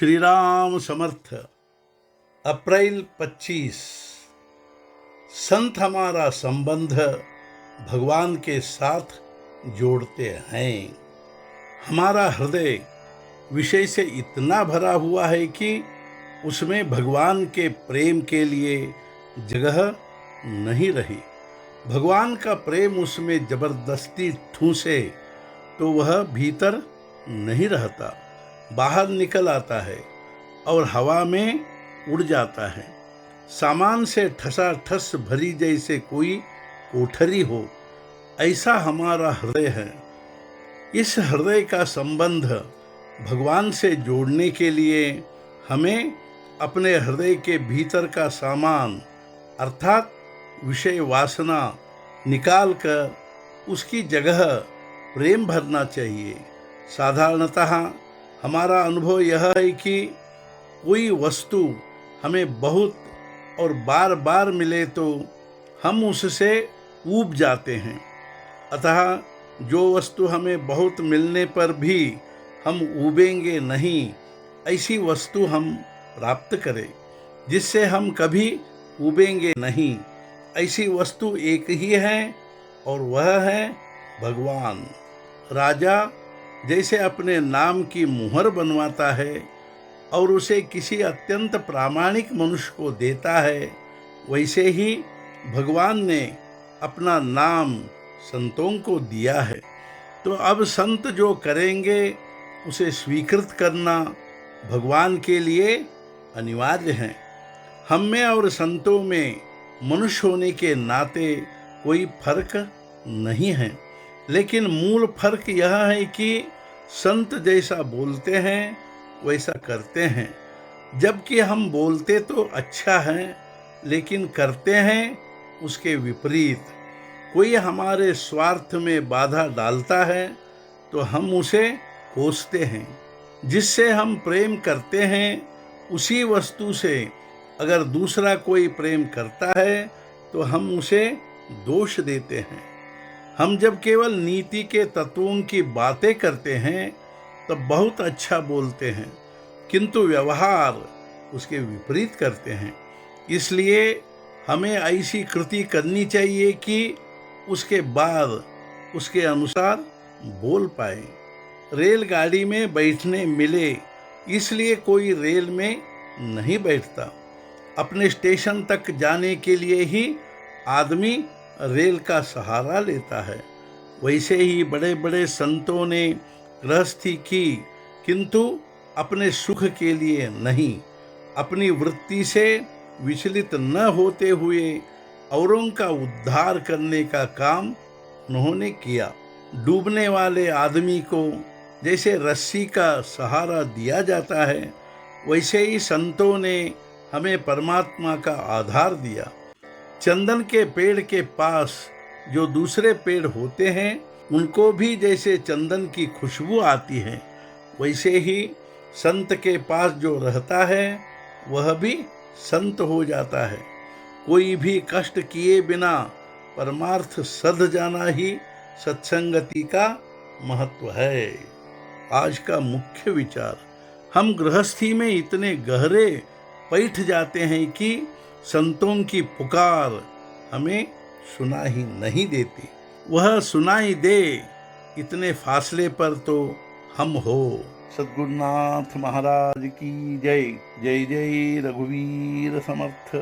श्री राम समर्थ। अप्रैल 25। संत हमारा संबंध भगवान के साथ जोड़ते हैं। हमारा हृदय विषय से इतना भरा हुआ है कि उसमें भगवान के प्रेम के लिए जगह नहीं रही। भगवान का प्रेम उसमें जबरदस्ती ठूंसे तो वह भीतर नहीं रहता, बाहर निकल आता है और हवा में उड़ जाता है। सामान से ठसाठस भरी जैसे कोई कोठरी हो, ऐसा हमारा हृदय है। इस हृदय का संबंध भगवान से जोड़ने के लिए हमें अपने हृदय के भीतर का सामान अर्थात विषय वासना निकाल कर उसकी जगह प्रेम भरना चाहिए। साधारणतः हमारा अनुभव यह है कि कोई वस्तु हमें बहुत और बार बार मिले तो हम उससे ऊब जाते हैं। अतः जो वस्तु हमें बहुत मिलने पर भी हम ऊबेंगे नहीं, ऐसी वस्तु हम प्राप्त करें जिससे हम कभी ऊबेंगे नहीं। ऐसी वस्तु एक ही है और वह है भगवान। राजा जैसे अपने नाम की मुहर बनवाता है और उसे किसी अत्यंत प्रामाणिक मनुष्य को देता है, वैसे ही भगवान ने अपना नाम संतों को दिया है। तो अब संत जो करेंगे उसे स्वीकृत करना भगवान के लिए अनिवार्य है। हम में और संतों में मनुष्य होने के नाते कोई फर्क नहीं है, लेकिन मूल फर्क यह है कि संत जैसा बोलते हैं वैसा करते हैं, जबकि हम बोलते तो अच्छा है लेकिन करते हैं उसके विपरीत। कोई हमारे स्वार्थ में बाधा डालता है तो हम उसे कोसते हैं। जिससे हम प्रेम करते हैं उसी वस्तु से अगर दूसरा कोई प्रेम करता है तो हम उसे दोष देते हैं। हम जब केवल नीति के तत्वों की बातें करते हैं तब बहुत अच्छा बोलते हैं, किंतु व्यवहार उसके विपरीत करते हैं। इसलिए हमें ऐसी कृति करनी चाहिए कि उसके बाद उसके अनुसार बोल पाए। रेलगाड़ी में बैठने मिले इसलिए कोई रेल में नहीं बैठता। अपने स्टेशन तक जाने के लिए ही आदमी रेल का सहारा लेता है। वैसे ही बड़े बड़े संतों ने गृहस्थी की, किंतु अपने सुख के लिए नहीं, अपनी वृत्ति से विचलित न होते हुए औरों का उद्धार करने का काम उन्होंने किया। डूबने वाले आदमी को जैसे रस्सी का सहारा दिया जाता है, वैसे ही संतों ने हमें परमात्मा का आधार दिया। चंदन के पेड़ के पास जो दूसरे पेड़ होते हैं उनको भी जैसे चंदन की खुशबू आती है, वैसे ही संत के पास जो रहता है वह भी संत हो जाता है। कोई भी कष्ट किए बिना परमार्थ सध जाना ही सत्संगति का महत्व है। आज का मुख्य विचार, हम गृहस्थी में इतने गहरे बैठ जाते हैं कि संतों की पुकार हमें सुना ही नहीं देती। वह सुनाई दे इतने फासले पर तो हम हो। सद्गुरुनाथ महाराज की जय। जय जय रघुवीर समर्थ।